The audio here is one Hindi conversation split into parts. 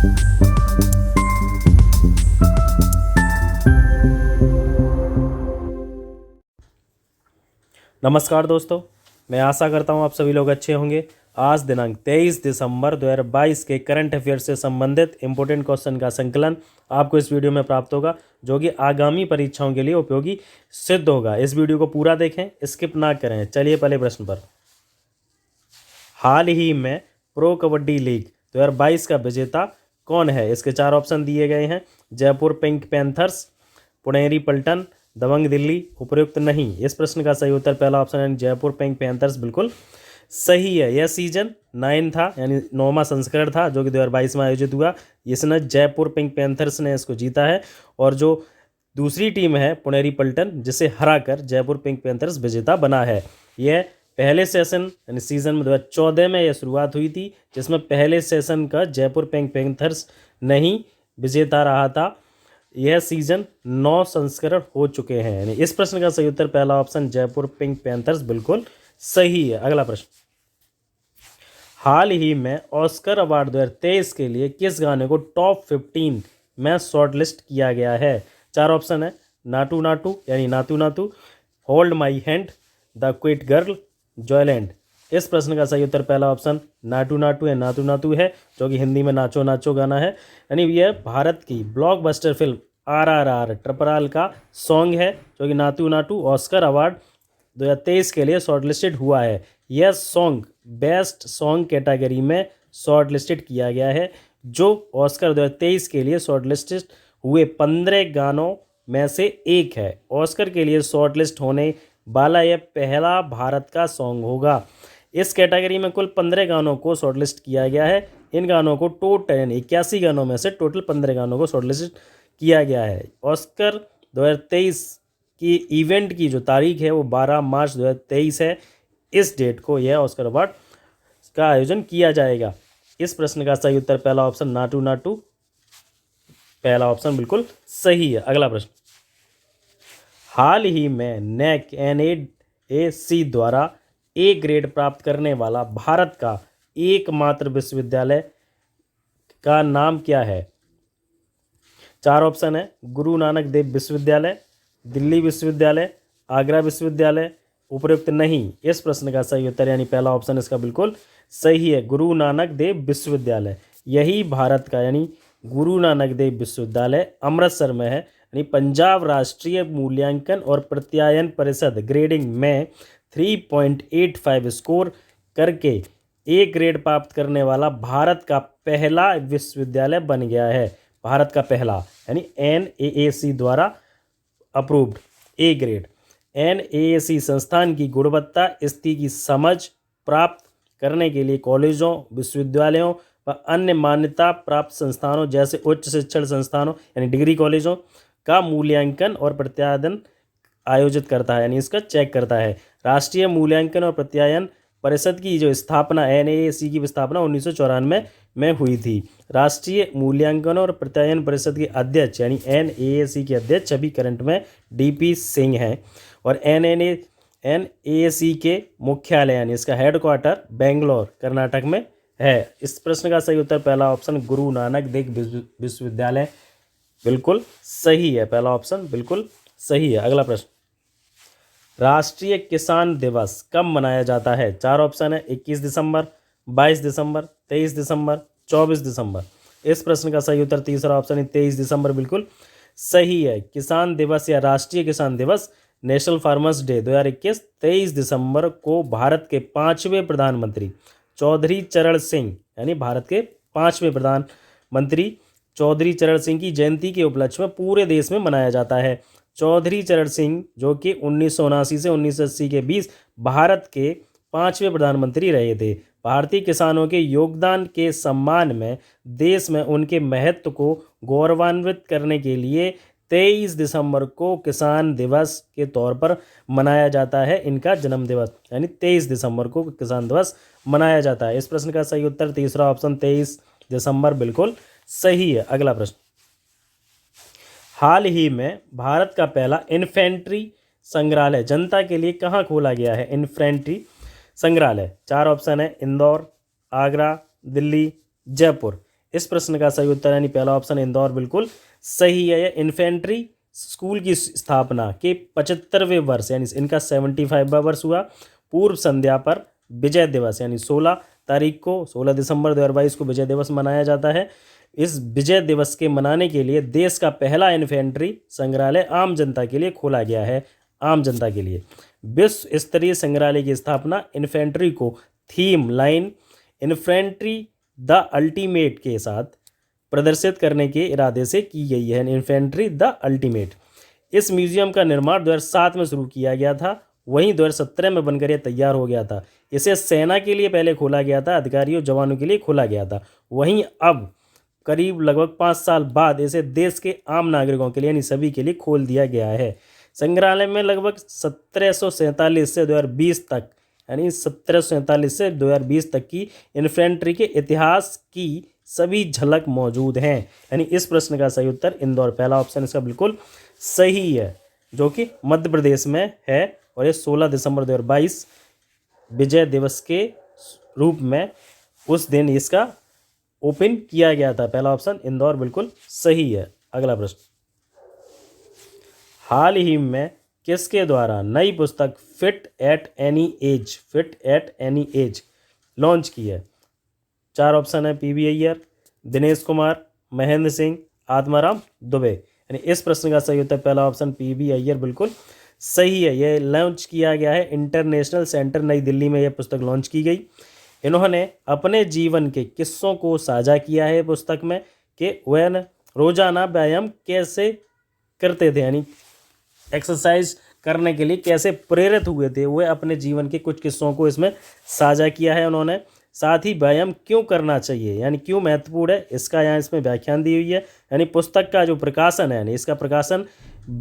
नमस्कार दोस्तों, मैं आशा करता हूं आप सभी लोग अच्छे होंगे। आज दिनांक 23 दिसंबर 2022 के करंट अफेयर से संबंधित इंपॉर्टेंट क्वेश्चन का संकलन आपको इस वीडियो में प्राप्त होगा, जो कि आगामी परीक्षाओं के लिए उपयोगी सिद्ध होगा। इस वीडियो को पूरा देखें, स्किप ना करें। चलिए पहले प्रश्न पर। हाल ही में प्रो कबड्डी लीग 2022 का विजेता कौन है? इसके 4 ऑप्शन दिए गए हैं। जयपुर पिंक पैंथर्स, पुनेरी पल्टन, दबंग दिल्ली। उपयुक्त नहीं। इस प्रश्न का सही उत्तर पहला ऑप्शन है, जयपुर पिंक पैंथर्स बिल्कुल सही है। यह सीजन 9 था, यानी 9वां संस्करण था, जो कि 2022 में आयोजित हुआ। इसने जयपुर पिंक पैंथर्स ने इसको जीता है, और जो दूसरी टीम है पुनेरी पल्टन, जिसे हराकर जयपुर पिंक पैंथर्स विजेता बना है। यह पहले सेशन यानी सीजन में 2014 में यह शुरुआत हुई थी, जिसमें पहले सेशन का जयपुर पिंक पैंथर्स नहीं विजेता रहा था। यह सीजन 9 संस्करण हो चुके हैं। यानी इस प्रश्न का सही उत्तर पहला ऑप्शन, जयपुर पिंक पैंथर्स बिल्कुल सही है। अगला प्रश्न। हाल ही में ऑस्कर अवार्ड 2023 के लिए किस गाने को टॉप 15 में शॉर्टलिस्ट किया गया है? 4 ऑप्शन है। नाटू नाटू यानी नातू नातू, hold my hand, the quit girl, Joyland. इस प्रश्न का सही उत्तर पहला ऑप्शन, नाटू नाटू या नातू नातू है, जो कि हिंदी में नाचो नाचो गाना है। यानी यह भारत की ब्लॉकबस्टर फिल्म RRR ट्रिपल का सॉन्ग है, जो कि नातू नाटू ऑस्कर अवार्ड 2023 के लिए शॉर्टलिस्टेड हुआ है। यह सॉन्ग बेस्ट सॉन्ग कैटेगरी में शॉर्टलिस्टेड किया गया है, जो ऑस्कर 2023 के लिए शॉर्टलिस्टेड हुए 15 गानों में से एक है। ऑस्कर के लिए शॉर्टलिस्ट होने वाला यह पहला भारत का सॉन्ग होगा। इस कैटेगरी में कुल 15 गानों को शॉर्टलिस्ट किया गया है। इन गानों को टोटल 81 गानों में से टोटल 15 गानों को शॉर्टलिस्ट किया गया है। ऑस्कर 2023 की इवेंट की जो तारीख है वो 12 मार्च 2023 है। इस डेट को यह ऑस्कर अवार्ड का आयोजन किया जाएगा। इस प्रश्न का सही उत्तर पहला ऑप्शन, नाटू नाटू, पहला ऑप्शन बिल्कुल सही है। अगला प्रश्न। हाल ही में NAC NAAC द्वारा A ग्रेड प्राप्त करने वाला भारत का एकमात्र विश्वविद्यालय का नाम क्या है? 4 ऑप्शन है। गुरु नानक देव विश्वविद्यालय, दिल्ली विश्वविद्यालय, आगरा विश्वविद्यालय। उपयुक्त नहीं। इस प्रश्न का सही उत्तर यानी पहला ऑप्शन इसका बिल्कुल सही है, गुरु नानक देव विश्वविद्यालय। यही भारत का यानी गुरु नानक देव विश्वविद्यालय अमृतसर में है। यानी पंजाब राष्ट्रीय मूल्यांकन और प्रत्यायन परिषद ग्रेडिंग में 3.85 स्कोर करके A ग्रेड प्राप्त करने वाला भारत का पहला विश्वविद्यालय बन गया है। भारत का पहला यानी NAAC द्वारा अप्रूव्ड A ग्रेड। NAAC संस्थान की गुणवत्ता स्थिति की समझ प्राप्त करने के लिए कॉलेजों, विश्वविद्यालयों व अन्य मान्यता प्राप्त संस्थानों जैसे उच्च शिक्षण संस्थानों यानी डिग्री कॉलेजों का मूल्यांकन और प्रत्यायन आयोजित करता है, यानी इसका चेक करता है। राष्ट्रीय मूल्यांकन और प्रत्यायन परिषद की जो स्थापना NAAC की स्थापना 1994 में हुई थी। राष्ट्रीय मूल्यांकन और प्रत्यायन परिषद के अध्यक्ष यानी NAAC के अध्यक्ष अभी करंट में DP सिंह हैं, और NAAC के मुख्यालय यानी इसका हेडक्वार्टर बेंगलोर कर्नाटक में है। इस प्रश्न का सही उत्तर पहला ऑप्शन, गुरु नानक देव विश्वविद्यालय बिल्कुल सही है। पहला ऑप्शन बिल्कुल सही है। अगला प्रश्न। राष्ट्रीय किसान दिवस कब मनाया जाता है? 4 ऑप्शन है। 21 दिसंबर, 22 दिसंबर, 23 दिसंबर, 24 दिसंबर। इस प्रश्न का सही उत्तर तीसरा ऑप्शन है, 23 दिसंबर बिल्कुल सही है। किसान दिवस या राष्ट्रीय किसान दिवस नेशनल फार्मर्स डे 2021 23 दिसंबर को भारत के 5वें प्रधानमंत्री चौधरी चरण सिंह यानी भारत के 5वें प्रधानमंत्री चौधरी चरण सिंह की जयंती के उपलक्ष्य में पूरे देश में मनाया जाता है। चौधरी चरण सिंह जो कि 1979 से 1980 के बीच भारत के 5वें प्रधानमंत्री रहे थे। भारतीय किसानों के योगदान के सम्मान में देश में उनके महत्व को गौरवान्वित करने के लिए 23 दिसंबर को किसान दिवस के तौर पर मनाया जाता है। इनका जन्म दिवस यानी 23 दिसंबर को किसान दिवस मनाया जाता है। इस प्रश्न का सही उत्तर तीसरा ऑप्शन 23 दिसंबर बिल्कुल सही है। अगला प्रश्न। हाल ही में भारत का पहला इन्फेंट्री संग्रहालय जनता के लिए कहाँ खोला गया है? इन्फेंट्री संग्रहालय 4 ऑप्शन है। इंदौर, आगरा, दिल्ली, जयपुर। इस प्रश्न का सही उत्तर यानी पहला ऑप्शन इंदौर बिल्कुल सही है। इन्फेंट्री स्कूल की स्थापना के 75वें वर्ष यानी इनका 75वां वर्ष हुआ। पूर्व संध्या पर विजय दिवस यानी 16 तारीख को 16 दिसंबर 2022 को विजय दिवस मनाया जाता है। इस विजय दिवस के मनाने के लिए देश का पहला इन्फेंट्री संग्रहालय आम जनता के लिए खोला गया है। आम जनता के लिए विश्व स्तरीय संग्रहालय की स्थापना इन्फेंट्री को theme line infantry the ultimate के साथ प्रदर्शित करने के इरादे से की गई है। Infantry the ultimate. इस म्यूजियम का निर्माण 2007 में शुरू किया गया था, वहीं 2017 में बनकर यह तैयार हो गया था। इसे सेना के लिए पहले खोला गया था, अधिकारियों जवानों के लिए खोला गया था। वहीं अब करीब लगभग 5 साल बाद इसे देश के आम नागरिकों के लिए यानी सभी के लिए खोल दिया गया है। संग्रहालय में लगभग 1747 से 2020 तक यानी 1747 से 2020 तक की इन्फेंट्री के इतिहास की सभी झलक मौजूद हैं। यानी इस प्रश्न का सही उत्तर इंदौर, पहला ऑप्शन इसका बिल्कुल सही है, जो कि मध्य प्रदेश में है। और ये 16 दिसंबर 2022 विजय दिवस के रूप में उस दिन इसका ओपन किया गया था। पहला ऑप्शन इंदौर बिल्कुल सही है। अगला प्रश्न, हाल ही में किसके द्वारा नई पुस्तक fit at any as launch की है? 4 ऑप्शन है, पीवी अय्यर, दिनेश कुमार, महेंद्र सिंह, आत्माराम दुबे। यानी इस प्रश्न का सही उत्तर पहला ऑप्शन पीवी अय्यर बिल्कुल सही है। यह लॉन्च किया गया है इंटरनेशनल सेंटर नई दिल्ली में, यह पुस्तक लॉन्च की गई। इन्होंने अपने जीवन के किस्सों को साझा किया है पुस्तक में कि वह रोजाना व्यायाम कैसे करते थे, यानी एक्सरसाइज करने के लिए कैसे प्रेरित हुए थे, वह अपने जीवन के कुछ किस्सों को इसमें साझा किया है उन्होंने। साथ ही व्यायाम क्यों करना चाहिए यानी क्यों महत्वपूर्ण है, इसका यहाँ इसमें व्याख्यान दी हुई है। यानी पुस्तक का जो प्रकाशन है यानी इसका प्रकाशन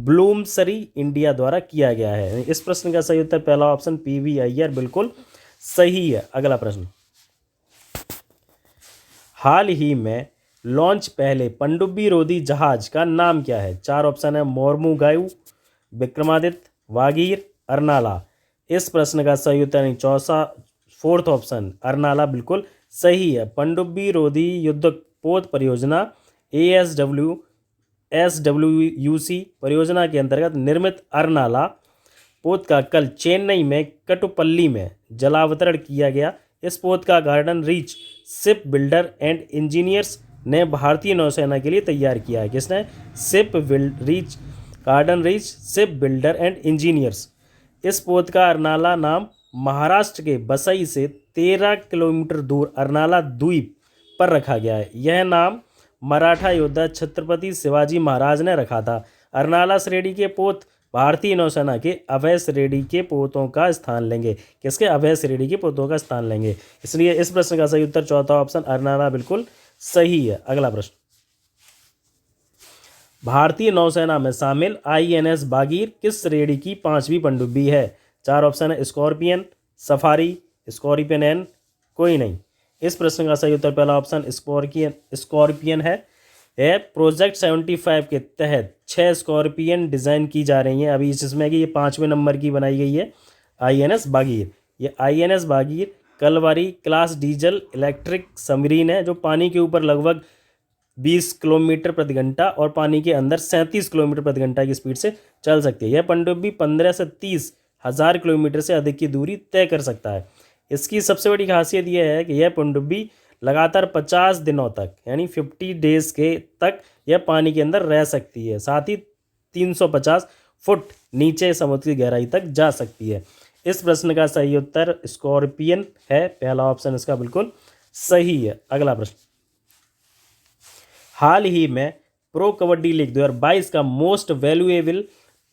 ब्लूमसरी इंडिया द्वारा किया गया है। यानी इस प्रश्न का सही उत्तर पहला ऑप्शन पीवी अय्यर बिल्कुल सही है। अगला प्रश्न, हाल ही में लॉन्च पहले पनडुब्बी रोधी जहाज का नाम क्या है? 4 ऑप्शन है, मोर्मुगाई, विक्रमादित्य, वागीर, अर्नाला। इस प्रश्न का सही उत्तर फोर्थ ऑप्शन अर्नाला बिल्कुल सही है। पनडुब्बी रोधी युद्धपोत परियोजना एसडब्ल्यूसी परियोजना के अंतर्गत निर्मित अर्नाला पोत का कल चेन्नई में कटुपल्ली में जलावतरण किया गया। इस पोत का garden reach ship builder and engineers ने भारतीय नौसेना के लिए तैयार किया है। किसने? Garden reach ship builder and engineers. इस पोत का अर्नाला नाम महाराष्ट्र के बसई से 13 किलोमीटर दूर अर्नाला द्वीप पर रखा गया है। यह नाम मराठा योद्धा छत्रपति शिवाजी महाराज ने रखा था। अर्नाला श्रेणी के पोत भारतीय नौसेना के अभय श्रेणी के पोतों का स्थान लेंगे। किसके? अभय श्रेणी के पोतों का स्थान लेंगे। इसलिए इस प्रश्न का सही उत्तर चौथा ऑप्शन अर्नाला बिल्कुल सही है। अगला प्रश्न, भारतीय नौसेना में शामिल INS बागीर किस श्रेणी की 5वीं पनडुब्बी है? 4 ऑप्शन है, स्कॉर्पियन, सफारी, स्कॉर्पियन एन, कोई नहीं। इस प्रश्न का सही उत्तर पहला ऑप्शन स्कॉर्पियन है। यह प्रोजेक्ट 75 के तहत 6 स्कॉर्पियन डिज़ाइन की जा रही हैं अभी इसमें कि ये 5वें नंबर की बनाई गई है INS बागीर। ये INS बागीर Kalvari class diesel electric submarine है जो पानी के ऊपर लगभग 20 किलोमीटर प्रति घंटा और पानी के अंदर 37 किलोमीटर प्रति घंटा की स्पीड से चल सकती है। यह पनडुब्बी 15 से 30 हज़ार किलोमीटर से अधिक की दूरी तय कर सकता है। इसकी सबसे बड़ी खासियत यह है कि यह पनडुब्बी लगातार 50 दिनों तक यानी 50 डेज के तक यह पानी के अंदर रह सकती है। साथ ही 350 फुट नीचे समुद्र की गहराई तक जा सकती है। इस प्रश्न का सही उत्तर स्कॉर्पियन है। पहला ऑप्शन इसका बिल्कुल सही है। अगला प्रश्न, हाल ही में प्रो कबड्डी लीग 2022 का मोस्ट वैल्यूएबल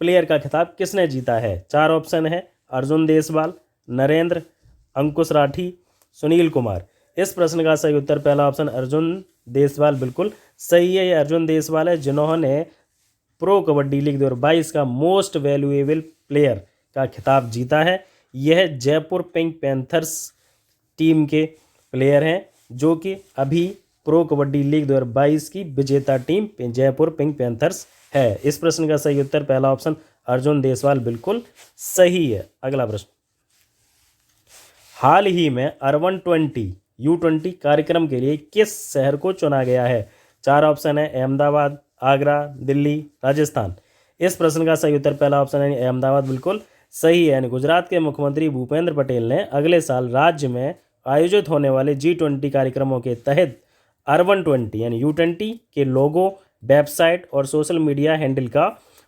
प्लेयर का खिताब किसने जीता है? 4 ऑप्शन है, अर्जुन देसवाल, नरेंद्र, अंकुश राठी, सुनील कुमार। इस प्रश्न का सही उत्तर पहला ऑप्शन अर्जुन देसवाल बिल्कुल सही है। यह अर्जुन देसवाल है जिन्होंने प्रो कबड्डी लीग 2022 का मोस्ट वैल्यूएबल प्लेयर का खिताब जीता है। यह जयपुर पिंक पैंथर्स टीम के प्लेयर हैं जो कि अभी प्रो कबड्डी लीग 2022 की विजेता टीम जयपुर पिंक पैंथर्स है। इस प्रश्न का सही उत्तर पहला ऑप्शन अर्जुन देसवाल बिल्कुल सही है। अगला प्रश्न, हाल ही में अर्बन 20 U20 कार्यक्रम के लिए किस शहर को चुना गया है? 4 ऑप्शन है अहमदाबाद, आगरा, दिल्ली, राजस्थान। इस प्रश्न का सही उत्तर पहला ऑप्शन है अहमदाबाद, बिल्कुल सही है। यानी गुजरात के मुख्यमंत्री भूपेंद्र पटेल ने अगले साल राज्य में आयोजित होने वाले G20 कार्यक्रमों के तहत अर्बन 20 यानी U20 के लोगो, वेबसाइट और सोशल मीडिया हैंडल का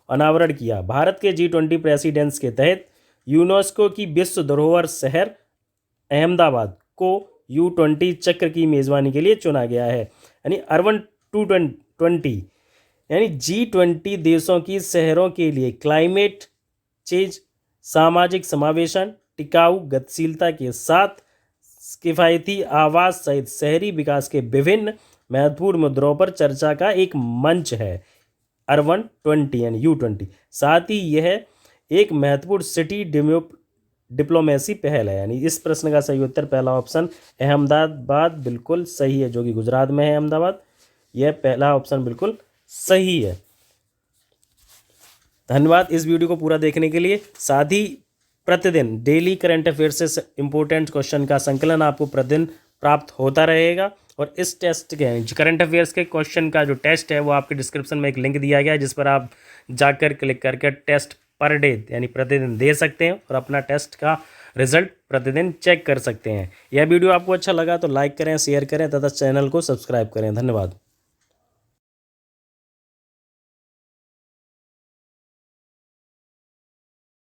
अनावरण किया। भारत के G20 प्रेसिडेंस के तहत यूनेस्को की विश्व धरोहर शहर अहमदाबाद को U20 चक्र की मेज़बानी के लिए चुना गया है। यानी अर्बन 20 यानी G20 देशों की शहरों के लिए क्लाइमेट चेंज, सामाजिक समावेशन, टिकाऊ गतिशीलता के साथ किफ़ायती आवास सहित शहरी विकास के विभिन्न महत्वपूर्ण मुद्दों पर चर्चा का एक मंच है। अर्बन 20 यानी U20। साथ ही यह एक महत्वपूर्ण सिटी डिप्लोमेसी पहल है। यानी इस प्रश्न का सही उत्तर पहला ऑप्शन अहमदाबाद बिल्कुल सही है, जो कि गुजरात में है अहमदाबाद। यह पहला ऑप्शन बिल्कुल सही है। धन्यवाद इस वीडियो को पूरा देखने के लिए। साथ ही प्रतिदिन डेली करंट अफेयर्स से इंपॉर्टेंट क्वेश्चन का संकलन आपको प्रतिदिन प्राप्त होता रहेगा। और इस टेस्ट के करंट अफेयर्स के क्वेश्चन का जो टेस्ट है वो आपके डिस्क्रिप्शन में एक लिंक दिया गया है, जिस पर आप जाकर क्लिक करके टेस्ट पर डे यानी प्रतिदिन दे सकते हैं और अपना टेस्ट का रिजल्ट प्रतिदिन चेक कर सकते हैं। यह वीडियो आपको अच्छा लगा तो लाइक करें, शेयर करें तथा चैनल को सब्सक्राइब करें। धन्यवाद।